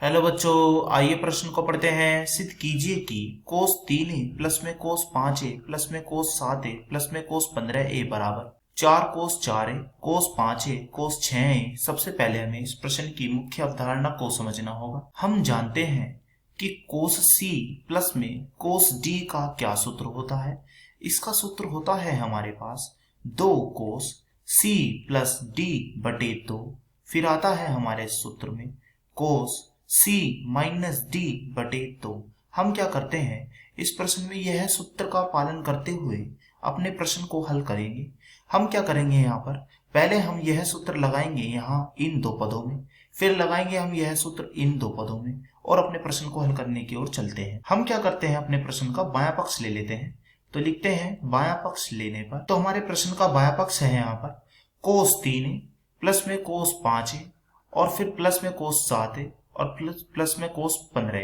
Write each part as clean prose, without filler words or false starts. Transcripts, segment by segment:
Hello बच्चों, आइए प्रश्न को पढ़ते हैं। सिद्ध कीजिए कि कोस 3a प्लस में कोस 5a प्लस में कोस 7a प्लस में कोस 15a बराबर 4 कोस 4a कोस 5a कोस 6a। सबसे पहले हमें इस प्रश्न की मुख्य अवधारणा को समझना होगा। हम जानते हैं कि कोस c प्लस में कोस d का क्या सूत्र होता है। इसका सूत्र होता है हमारे पास 2 कोस c प्लस d बटे 2। फिर आता है हमारे सूत्र में कोस c माइनस डी बटे 2। हम क्या करते हैं, इस प्रश्न में यह सूत्र का पालन करते हुए अपने प्रश्न को हल करेंगे। हम क्या करेंगे, यहाँ पर पहले हम यह सूत्र लगाएंगे यहाँ इन दो पदों में, फिर लगाएंगे हम यह सूत्र इन दो पदों में और अपने प्रश्न को हल करने की ओर चलते हैं। हम क्या करते हैं, अपने प्रश्न का बायां पक्ष ले लेते हैं। तो लिखते हैं बायां पक्ष लेने पर, तो हमारे प्रश्न का बायां पक्ष है यहाँ पर कोस 3a प्लस में कोस 5a और फिर प्लस में कोस 7a और प्लस में कोस 15a।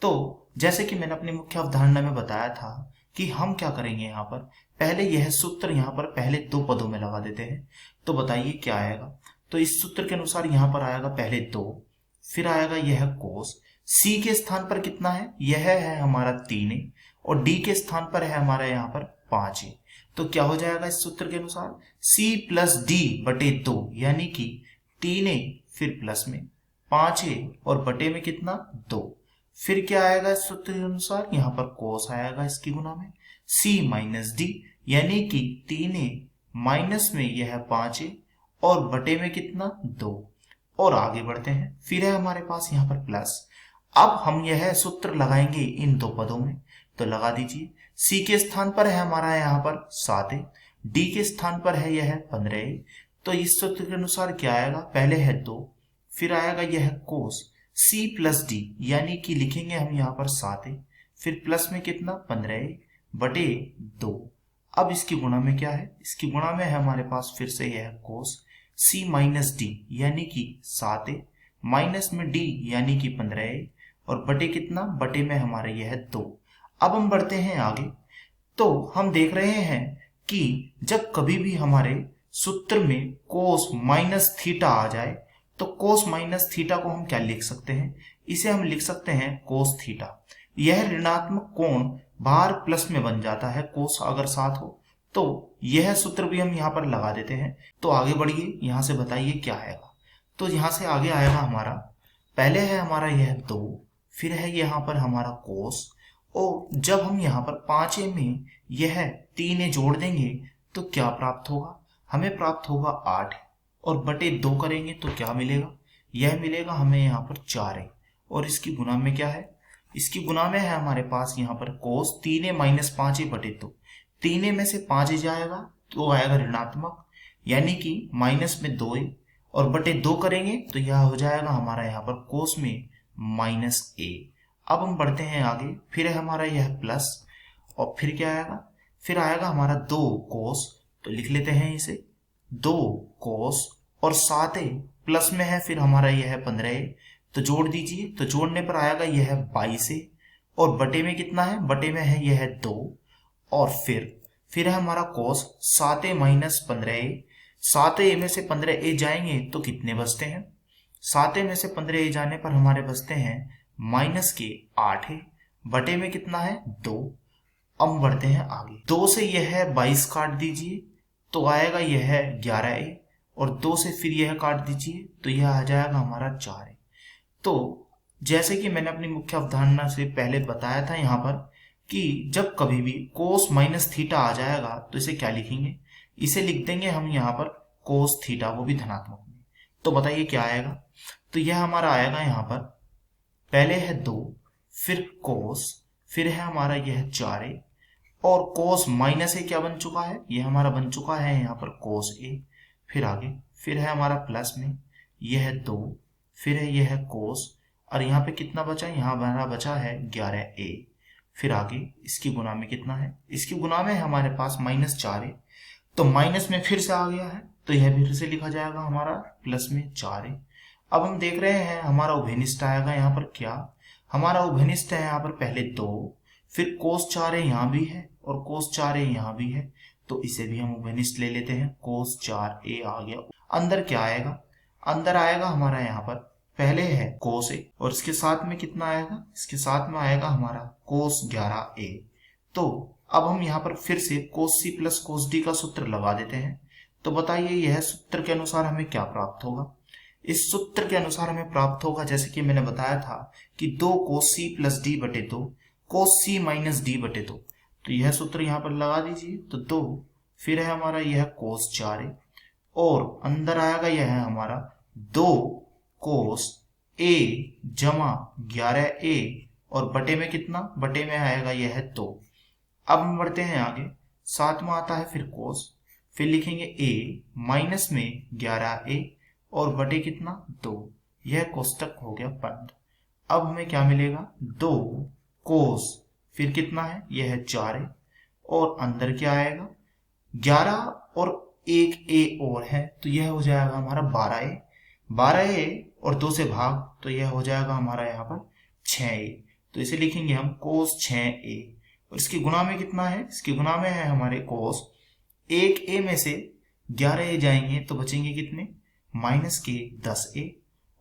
तो जैसे कि मैंने अपनी मुख्य अवधारणा में बताया था कि हम क्या करेंगे, यहाँ पर पहले यह सूत्र यहाँ पर पहले दो पदों में लगा देते हैं। तो बताइए क्या आएगा। तो इस सूत्र के अनुसार यहाँ पर आएगा पहले 2, फिर आएगा यह कोस। c के स्थान पर कितना है, यह है हमारा 3a और d के स्थान पर है हमारा यहाँ पर 5a। तो क्या हो जाएगा इस सूत्र के अनुसार c प्लस डी बटे 2, यानी कि 3a फिर प्लस में 5a और बटे में कितना 2। फिर क्या आएगा इस सूत्र के अनुसार, यहाँ पर कोस आएगा इसकी गुना में c माइनस डी, यानी कि 3a माइनस में यह 5a और बटे में कितना 2। और आगे बढ़ते हैं, फिर है हमारे पास यहाँ पर प्लस। अब हम यह सूत्र लगाएंगे इन दो पदों में, तो लगा दीजिए। c के स्थान पर है हमारा यहाँ पर 7a, d के स्थान पर है यह 15a। तो इस सूत्र के अनुसार क्या आएगा, पहले है 2, फिर आएगा यह कोस c प्लस डी, यानी कि लिखेंगे हम यहाँ पर 7a, फिर प्लस में कितना 15a बटे 2। अब इसकी गुणा में क्या है, इसकी गुणा में है हमारे पास फिर से यह कोस c माइनस डी, यानी कि 7a माइनस में d यानी कि 15a और बटे कितना, बटे में हमारे यह 2। अब हम बढ़ते हैं आगे। तो हम देख रहे हैं कि जब कभी भी हमारे सूत्र में कोस माइनस थीटा आ जाए तो कोस माइनस थीटा को हम क्या लिख सकते हैं, इसे हम लिख सकते हैं कोस थीटा। यह ऋणात्मक कोण बाहर प्लस में बन जाता है, कोस अगर साथ हो तो यह सूत्र भी हम यहाँ पर लगा देते हैं। तो आगे बढ़िए, यहाँ से बताइए क्या आएगा। तो यहाँ से आगे आएगा हमारा, पहले है हमारा यह 2, फिर है यहाँ पर हमारा कोस, और जब हम यहाँ पर 5a में यह 3a जोड़ देंगे तो क्या प्राप्त होगा, हमें प्राप्त होगा 8 और बटे 2 करेंगे तो क्या मिलेगा, यह मिलेगा हमें यहाँ पर 4a। और इसकी गुना में क्या है, इसकी गुना में है हमारे पास यहाँ पर कोस 3a माइनस 5a बटे 2। 3a में से 5a जाएगा तो आएगा ऋणात्मक, यानी कि माइनस में 2a और बटे 2 करेंगे तो यह हो जाएगा हमारा यहाँ पर कोस में माइनस a। अब हम बढ़ते हैं आगे, फिर है हमारा यह प्लस और फिर क्या आएगा, फिर आएगा हमारा 2 कोस, तो लिख लेते हैं इसे 2 कोस और 7a प्लस में है फिर हमारा यह 15a, तो जोड़ दीजिए। तो जोड़ने पर आएगा यह 22a और बटे में कितना है, बटे में है यह 2। और फिर है हमारा कोस 7a माइनस 15a। 7a में से 15a जाएंगे तो कितने बचते हैं, 7a में से 15a जाने पर हमारे बचते हैं माइनस के 8a बटे में कितना है 2। अब बढ़ते हैं आगे, 2 से यह 22 काट दीजिए तो आएगा यह 11a और 2 से फिर यह काट दीजिए तो यह आ जाएगा हमारा 4a। तो जैसे कि मैंने अपनी मुख्य अवधारणा से पहले बताया था यहाँ पर कि जब कभी भी कोस माइनस थीटा आ जाएगा तो इसे क्या लिखेंगे, इसे लिख देंगे हम यहाँ पर कोस थीटा, वो भी धनात्मक में। तो बताइए क्या आएगा। तो यह हमारा आएगा यहाँ पर पहले है 2, फिर कोस, फिर है हमारा यह 4a और कोस माइनस ए क्या बन चुका है, यह हमारा बन चुका है यहाँ पर कोस a। फिर आगे फिर है हमारा प्लस में यह 2, फिर है यह कोस और यहाँ पे कितना बचा, यहाँ हमारा बचा है 11a। फिर आगे इसकी गुना में कितना है, इसकी गुना में हमारे पास माइनस 4a, तो माइनस में फिर से आ गया है तो यह फिर से लिखा जाएगा हमारा प्लस में 4a। अब हम देख रहे हैं हमारा उभयनिष्ठ आएगा यहाँ पर क्या, हमारा उभयनिष्ठ है यहाँ पर पहले 2, फिर कोस 4a यहाँ भी है और कोस 4a यहाँ भी है, तो इसे भी हम उभयनिष्ठ ले लेते हैं। कोस 4a आ गया। अंदर क्या आएगा, अंदर आएगा हमारा यहाँ पर पहले है कोस ए और इसके साथ में कितना आएगा, इसके साथ में आएगा हमारा कोस 11a। तो अब हम यहाँ पर फिर से कोस सी प्लस कोस डी का सूत्र लगा देते हैं। तो बताइए यह सूत्र के अनुसार हमें क्या प्राप्त होगा। इस सूत्र के अनुसार हमें प्राप्त होगा, जैसे कि मैंने बताया था कि 2 कोस सी प्लस डी बटे 2 कोस सी माइनस डी बटे 2। तो यह सूत्र यहाँ पर लगा दीजिए। तो 2 फिर है हमारा यह कोस 4a और अंदर आएगा यह है हमारा 2 कोस a जमा 11a और बटे में कितना, बटे में आएगा यह 2। अब हम बढ़ते हैं आगे, साथ में आता है फिर कोस, फिर लिखेंगे a माइनस में 11a और बटे कितना 2। यह कोष्टक हो गया बंद। अब हमें क्या मिलेगा, 2 कोस फिर कितना है, यह है 4a और अंदर क्या आएगा 11 और 1a और है, तो यह हो जाएगा हमारा 12a। 12a और 2 से भाग, तो यह हो जाएगा हमारा यहाँ पर 6a। तो इसे लिखेंगे हम कोस 6a और इसकी गुणा में कितना है, इसकी गुणा में है हमारे कोस 1a में से 11a जाएंगे तो बचेंगे कितने, माइनस के 10a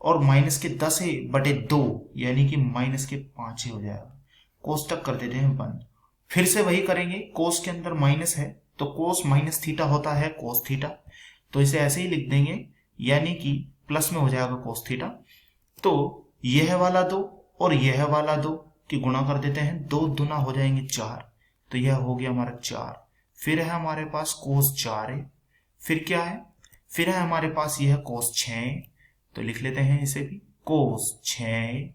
और माइनस के 10a बटे 2 यानी कि माइनस के 5a हो जाएगा। कोष्टक कर देते हैं बंद। फिर से वही करेंगे, कोस के अंदर माइनस है तो कोस माइनस थीटा होता है कोस थीटा, तो इसे ऐसे ही लिख देंगे यानी कि प्लस में हो जाएगा कोस थीटा। तो यह वाला 2 और यह वाला 2 की गुणा कर देते हैं, 2 दुना हो जाएंगे 4, तो यह हो गया हमारा 4। फिर है हमारे पास कोस 4a, फिर क्या है, फिर है हमारे पास यह कोस 6a, तो लिख लेते हैं इसे भी कोस 6a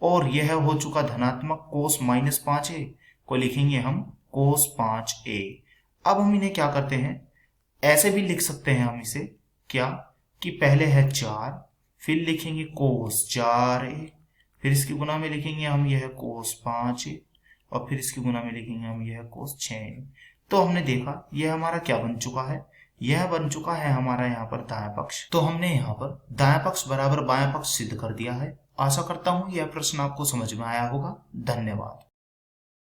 और यह हो चुका धनात्मक कोस माइनस 5a को लिखेंगे हम कोस 5a। अब हम इन्हें क्या करते हैं, ऐसे भी लिख सकते हैं हम इसे क्या कि पहले है 4 फिर लिखेंगे कोस 4a फिर इसकी गुना में लिखेंगे हम यह कोस 5a और फिर इसकी गुना में लिखेंगे हम यह कोस 6a। तो हमने देखा यह हमारा क्या बन चुका है, यह बन चुका है हमारा यहाँ पर दायां पक्ष। तो हमने यहाँ पर दायां पक्ष बराबर बायां पक्ष सिद्ध कर दिया है। आशा करता हूँ यह प्रश्न आपको समझ में आया होगा। धन्यवाद।